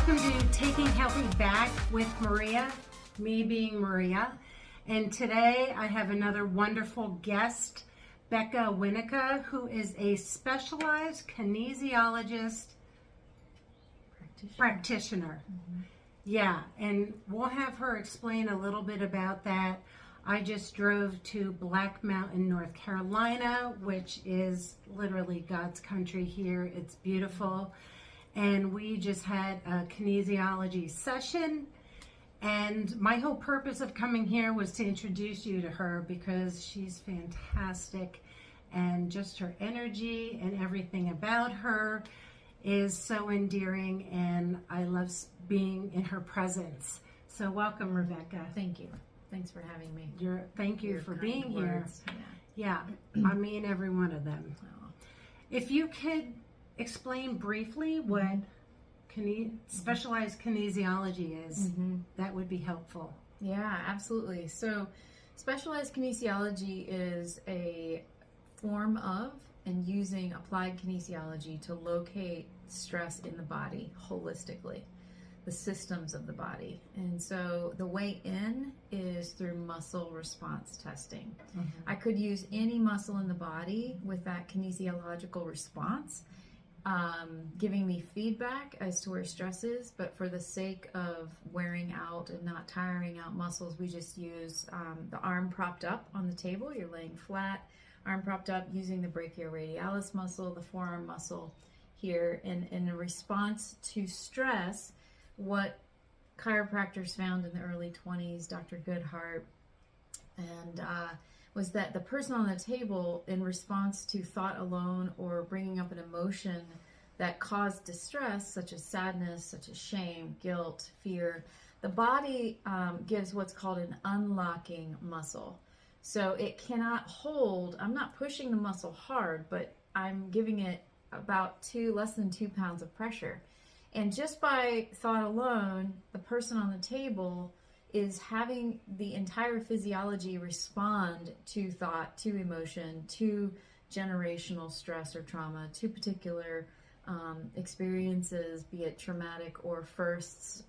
Welcome to Taking Healthy Back with Maria, me being Maria. And today I have another wonderful guest, Becca WINEKA, who is a specialized kinesiologist practitioner. Mm-hmm. Yeah, and we'll have her explain a little bit about that. I just drove to Black Mountain, North Carolina, which is literally God's country here. It's beautiful. And we just had a kinesiology session. And my whole purpose of coming here was to introduce you to her because she's fantastic. And just her energy and everything about her is so endearing. And I love being in her presence. So welcome, Rebecca. Thank you. Thanks for having me. Thank you for being here. Yeah. Yeah, I mean every one of them. Oh. If you could explain briefly what specialized kinesiology is, that would be helpful. Yeah, absolutely. So specialized kinesiology is a form of and using applied kinesiology to locate stress in the body holistically, the systems of the body. And so the way in is through muscle response testing. I could use any muscle in the body with that kinesiological response, giving me feedback as to where stress is, but for the sake of wearing out and not tiring out muscles, we just use the arm propped up on the table. You're laying flat, arm propped up, using the brachioradialis muscle, the forearm muscle here. And in response to stress, what chiropractors found in the early 20s, Dr. Goodhart, and was that the person on the table, in response to thought alone or bringing up an emotion that caused distress, such as sadness, such as shame, guilt, fear, the body gives what's called an unlocking muscle. So it cannot hold. I'm not pushing the muscle hard, but I'm giving it about less than 2 pounds of pressure. And just by thought alone, the person on the table is having the entire physiology respond to thought, to emotion, to generational stress or trauma, to particular experiences, be it traumatic or firsts.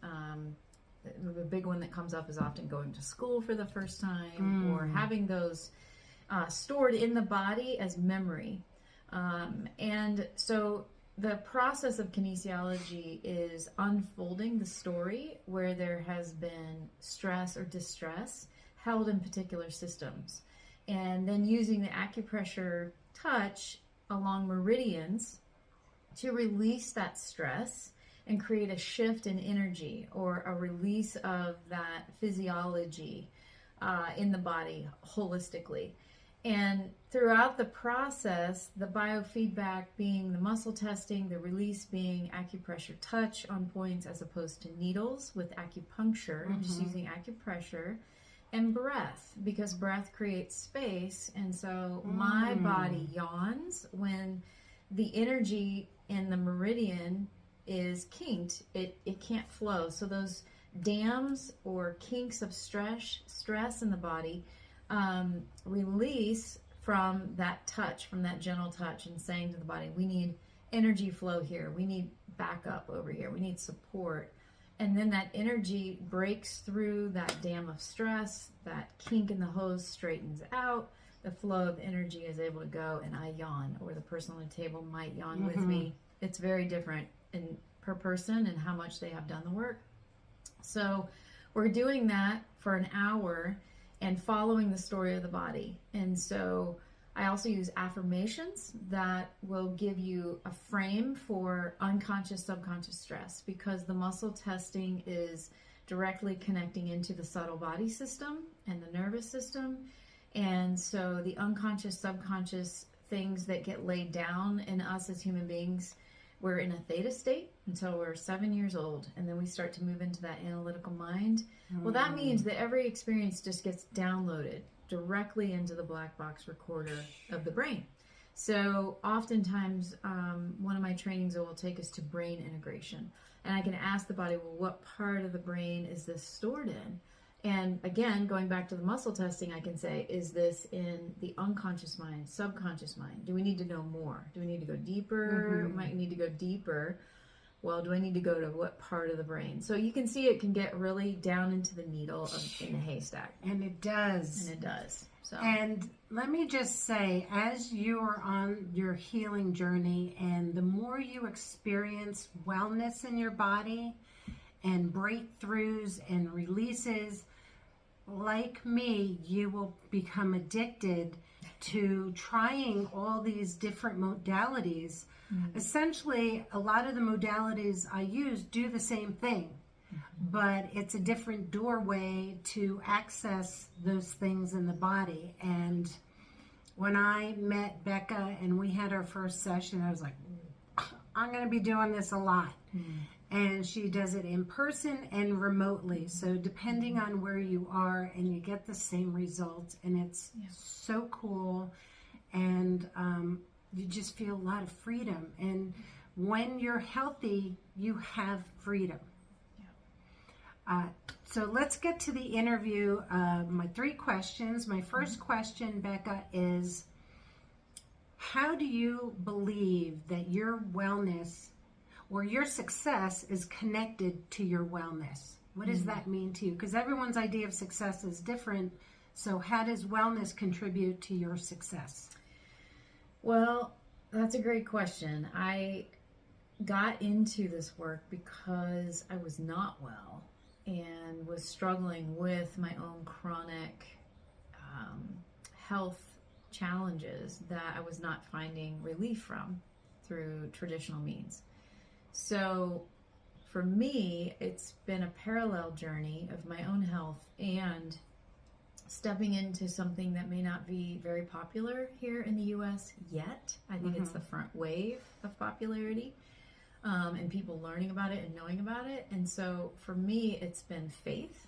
The big one that comes up is often going to school for the first time or having those stored in the body as memory. And so the process of kinesiology is unfolding the story where there has been stress or distress held in particular systems, and then using the acupressure touch along meridians to release that stress and create a shift in energy or a release of that physiology in the body holistically. And throughout the process, the biofeedback being the muscle testing, the release being acupressure touch on points as opposed to needles with acupuncture, just using acupressure, and breath, because breath creates space. And so my body yawns when the energy in the meridian is kinked. It can't flow. So those dams or kinks of stress in the body release from that touch, from that gentle touch, and saying to the body, we need energy flow here, we need backup over here, we need support. And then that energy breaks through that dam of stress, that kink in the hose straightens out, the flow of energy is able to go, and I yawn, or the person on the table might yawn with me. It's very different per person and how much they have done the work. So we're doing that for an hour and following the story of the body. And so I also use affirmations that will give you a frame for unconscious, subconscious stress, because the muscle testing is directly connecting into the subtle body system and the nervous system. And so the unconscious, subconscious things that get laid down in us as human beings, we're in a theta state until we're 7 years old, and then we start to move into that analytical mind. Well, that means that every experience just gets downloaded directly into the black box recorder of the brain. So oftentimes, one of my trainings will take us to brain integration, and I can ask the body, well, what part of the brain is this stored in? And again, going back to the muscle testing, I can say, is this in the unconscious mind, subconscious mind? Do we need to know more? Do we need to go deeper? Might need to go deeper. well, do I need to go to what part of the brain? So you can see it can get really down into the needle in the haystack. And it does. And it does. So. And let me just say, as you are on your healing journey, and the more you experience wellness in your body and breakthroughs and releases, like me, you will become addicted to trying all these different modalities. Essentially, a lot of the modalities I use do the same thing, but it's a different doorway to access those things in the body. And when I met Becca and we had our first session, I was like, I'm going to be doing this a lot. And she does it in person and remotely. So depending on where you are, and you get the same results, and it's so cool. And you just feel a lot of freedom. And when you're healthy, you have freedom. So let's get to the interview. My 3 questions. My first question, Becca, is how do you believe that your wellness or your success is connected to your wellness? What does that mean to you? Because everyone's idea of success is different. So how does wellness contribute to your success? Well, that's a great question. I got into this work because I was not well and was struggling with my own chronic health challenges that I was not finding relief from through traditional means. So for me, it's been a parallel journey of my own health and stepping into something that may not be very popular here in the U.S. yet. I think it's the front wave of popularity, and people learning about it and knowing about it. And so for me, it's been faith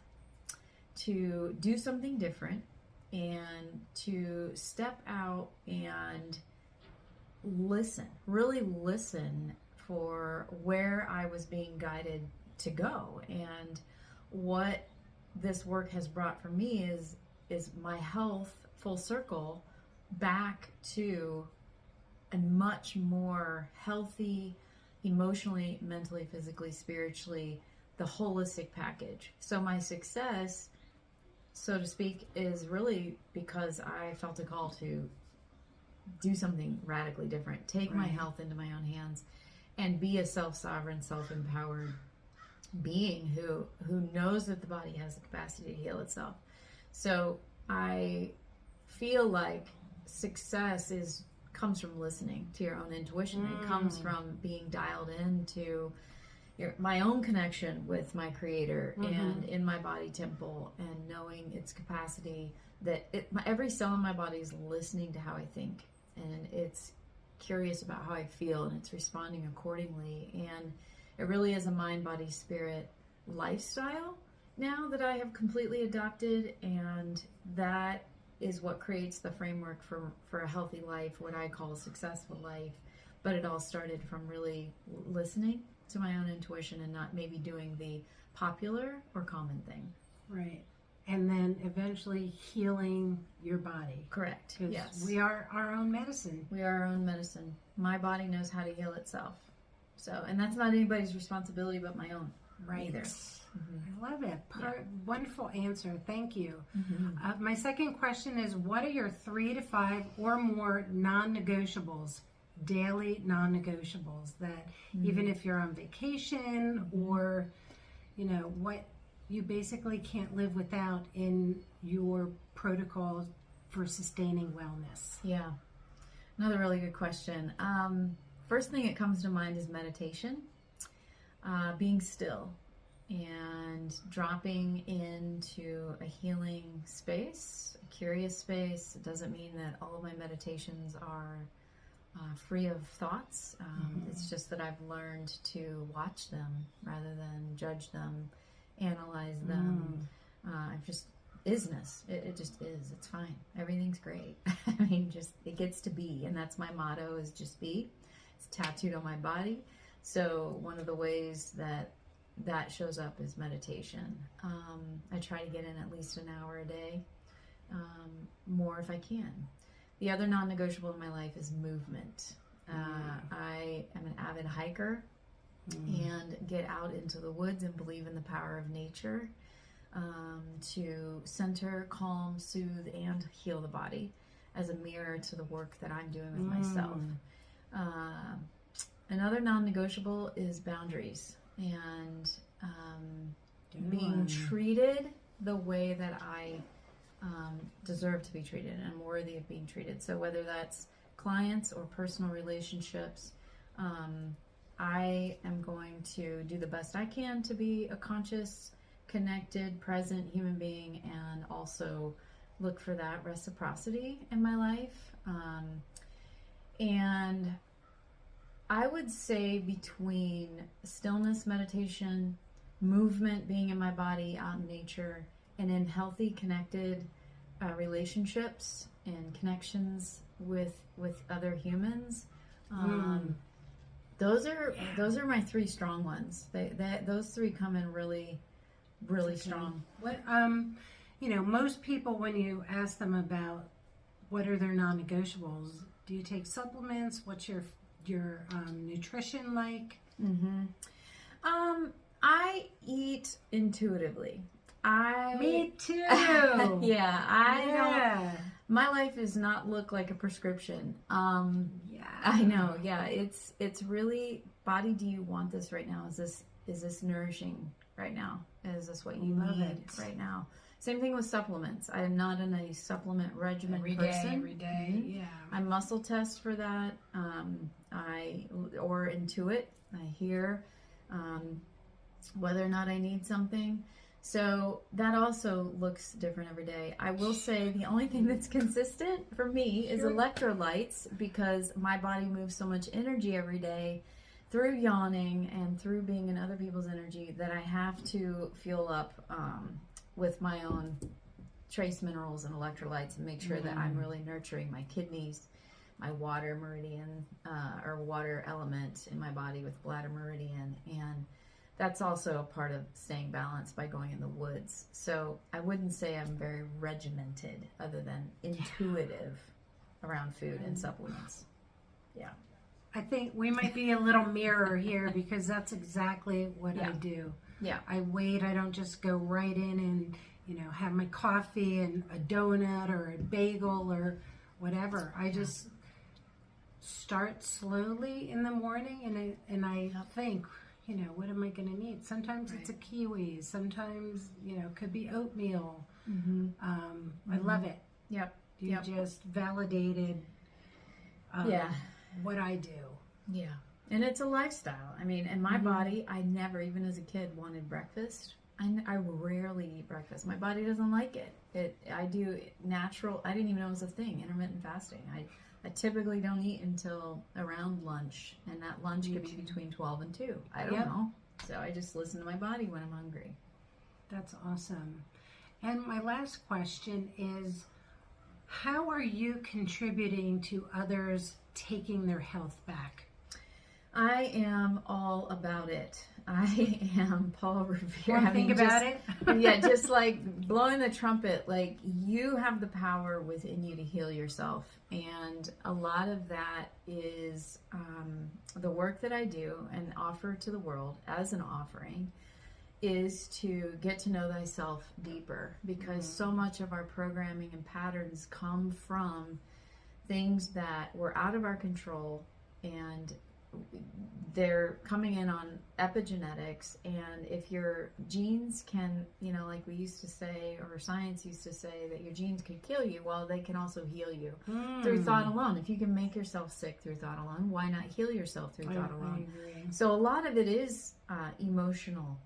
to do something different and to step out and listen, really listen for where I was being guided to go. And what this work has brought for me is my health full circle back to a much more healthy, emotionally, mentally, physically, spiritually, the holistic package. So my success, so to speak, is really because I felt a call to do something radically different, take my health into my own hands, and be a self-sovereign, self-empowered being who knows that the body has the capacity to heal itself. So I feel like success comes from listening to your own intuition. It comes from being dialed into my own connection with my creator and in my body temple, and knowing its capacity that every cell in my body is listening to how I think, and it's curious about how I feel, and it's responding accordingly. And it really is a mind, body, spirit lifestyle now that I have completely adopted, and that is what creates the framework for a healthy life, what I call a successful life. But it all started from really listening to my own intuition and not maybe doing the popular or common thing. Right. And then eventually healing your body. Correct. Yes. We are our own medicine. We are our own medicine. My body knows how to heal itself. So, and that's not anybody's responsibility but my own. Right. Either. I love it. Wonderful answer. Thank you. My second question is, what are your 3 to 5 or more non-negotiables, daily non-negotiables, that even if you're on vacation or, what you basically can't live without in your protocol for sustaining wellness? Yeah. Another really good question. First thing that comes to mind is meditation, being still and dropping into a healing space, a curious space. It doesn't mean that all of my meditations are free of thoughts. It's just that I've learned to watch them rather than judge them, analyze them. Just isness. It just is. It's fine. Everything's great. I mean, it gets to be. And that's my motto, is just be. It's tattooed on my body. So one of the ways that shows up is meditation. I try to get in at least an hour a day, more if I can. The other non-negotiable in my life is movement. I am an avid hiker, and get out into the woods and believe in the power of nature to center, calm, soothe, and heal the body as a mirror to the work that I'm doing with myself. Another non-negotiable is boundaries and being treated the way that I deserve to be treated and I'm worthy of being treated. So whether that's clients or personal relationships, I am going to do the best I can to be a conscious, connected, present human being and also look for that reciprocity in my life. And I would say between stillness, meditation, movement, being in my body, out in nature, and in healthy, connected relationships and connections with other humans, those are my three strong ones. Those three come in really strong. What most people, when you ask them about what are their non-negotiables, do you take supplements? What's your nutrition like? I eat intuitively. Me too. Yeah, my life does not look like a prescription. I know. Yeah, it's really, body, do you want this right now? Is this nourishing right now? Is this what you need right now? Same thing with supplements. I am not in a supplement regimen person. Every day. Yeah. I muscle test for that. Or intuit. I hear whether or not I need something. So that also looks different every day. I will say the only thing that's consistent for me is electrolytes, because my body moves so much energy every day through yawning and through being in other people's energy that I have to fuel up with my own trace minerals and electrolytes and make sure that I'm really nurturing my kidneys, my water meridian or water element in my body with bladder meridian, and that's also a part of staying balanced by going in the woods. So I wouldn't say I'm very regimented other than intuitive around food and supplements. Yeah. I think we might be a little mirror here because that's exactly what I do. Yeah. I wait. I don't just go right in and, have my coffee and a donut or a bagel or whatever. I just start slowly in the morning and I think, what am I going to need? Sometimes it's a kiwi. Sometimes, it could be oatmeal. I love it. Yep. You just validated what I do. Yeah. And it's a lifestyle. I mean, in my body, I never, even as a kid, wanted breakfast. I rarely eat breakfast. My body doesn't like it. I do natural. I didn't even know it was a thing, intermittent fasting. I typically don't eat until around lunch, and that lunch could be between 12 and 2. I don't know. So I just listen to my body when I'm hungry. That's awesome. And my last question is, how are you contributing to others taking their health back? I am all about it. I am Paul Revere. Want to think about it? Yeah, just like blowing the trumpet, like you have the power within you to heal yourself. And a lot of that is the work that I do and offer to the world as an offering is to get to know thyself deeper, because so much of our programming and patterns come from things that were out of our control, and they're coming in on epigenetics. And if your genes can, like we used to say, or science used to say, that your genes could kill you, well, they can also heal you through thought alone. If you can make yourself sick through thought alone, why not heal yourself through thought alone? I agree. So a lot of it is emotional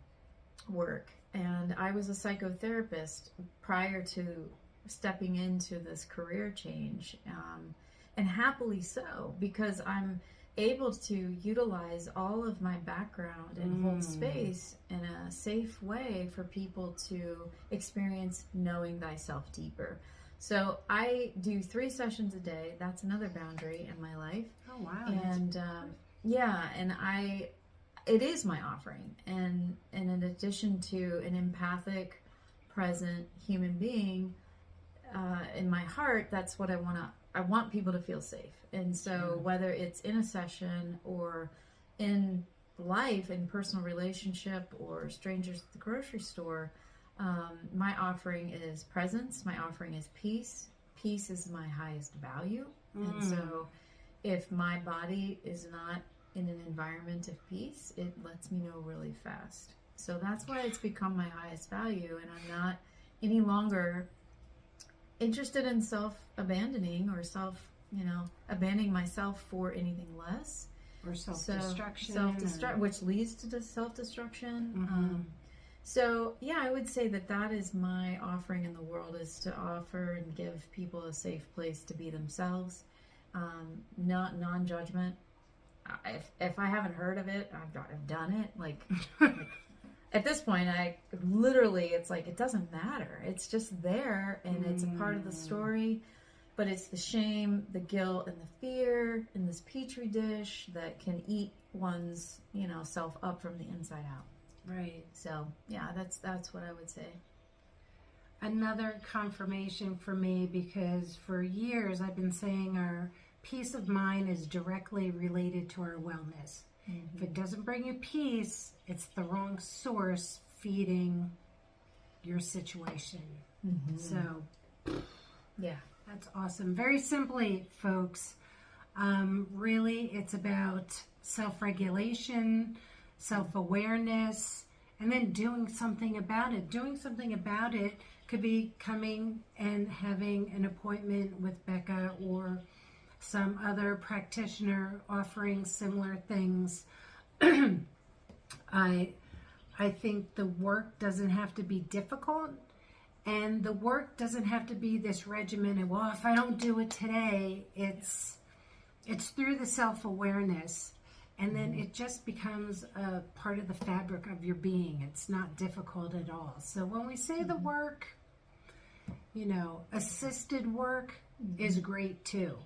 work. And I was a psychotherapist prior to stepping into this career change, and happily so, because I'm able to utilize all of my background and hold space in a safe way for people to experience knowing thyself deeper. So I do 3 sessions a day. That's another boundary in my life. Oh, wow. And it is my offering. And in addition to an empathic, present human being, in my heart, that's what I want people to feel safe. And so whether it's in a session or in life and personal relationship or strangers at the grocery store, my offering is presence. My offering is peace. Peace is my highest value. And so if my body is not in an environment of peace, it lets me know really fast. So that's why it's become my highest value, and I'm not any longer interested in self-abandoning or abandoning myself for anything less. Or self-destruction. Which leads to self-destruction. So, yeah, I would say that is my offering in the world, is to offer and give people a safe place to be themselves, not non-judgment. If I haven't heard of it, I've done it. Like at this point, it's like, it doesn't matter. It's just there, and it's a part of the story. But it's the shame, the guilt, and the fear in this petri dish that can eat one's, self up from the inside out. Right. So yeah, that's what I would say. Another confirmation for me, because for years I've been saying our peace of mind is directly related to our wellness. If it doesn't bring you peace, it's the wrong source feeding your situation. So yeah, that's awesome. Very simply, folks, really it's about self-regulation, self-awareness, and then doing something about it. Doing something about it could be coming and having an appointment with Becca or some other practitioner offering similar things. I think the work doesn't have to be difficult, and the work doesn't have to be this regimen of, well, if I don't do it today, it's through the self-awareness, and then it just becomes a part of the fabric of your being. It's not difficult at all. So when we say the work, assisted work is great too.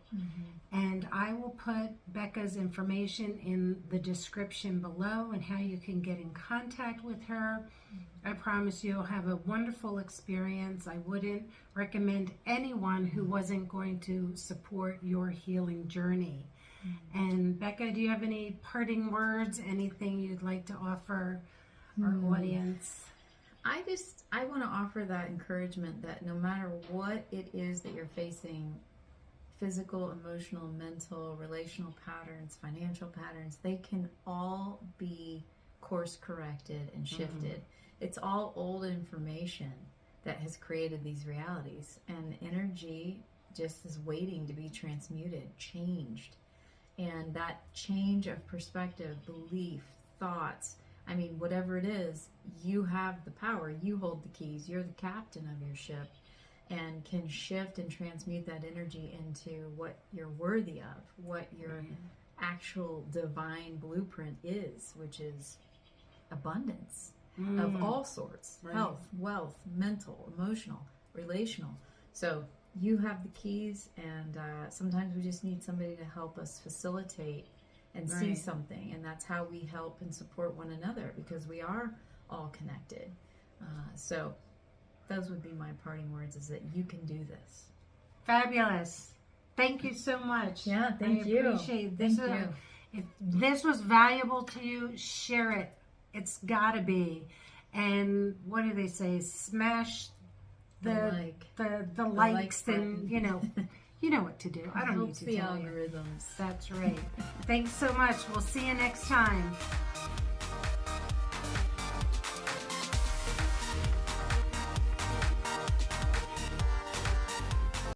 And I will put Becca's information in the description below and how you can get in contact with her. I promise you'll have a wonderful experience. I wouldn't recommend anyone who wasn't going to support your healing journey. And Becca, do you have any parting words, anything you'd like to offer our audience? I want to offer that encouragement that no matter what it is that you're facing, physical, emotional, mental, relational patterns, financial patterns, they can all be course corrected and shifted. It's all old information that has created these realities, and energy just is waiting to be transmuted, changed. And that change of perspective, belief, thoughts, whatever it is, you have the power. You hold the keys. You're the captain of your ship, and can shift and transmute that energy into what you're worthy of, what your actual divine blueprint is, which is abundance of all sorts, health, wealth, mental, emotional, relational. So you have the keys, and sometimes we just need somebody to help us facilitate and see something, and that's how we help and support one another, because we are all connected. So those would be my parting words, is that you can do this. Fabulous. Thank you so much. Yeah, thank you. I appreciate this. Thank you. If this was valuable to you, share it. It's gotta be. And what do they say? Smash the likes, and you know what to do. I don't need to the tell you. algorithms. That's right. Thanks so much. We'll see you next time.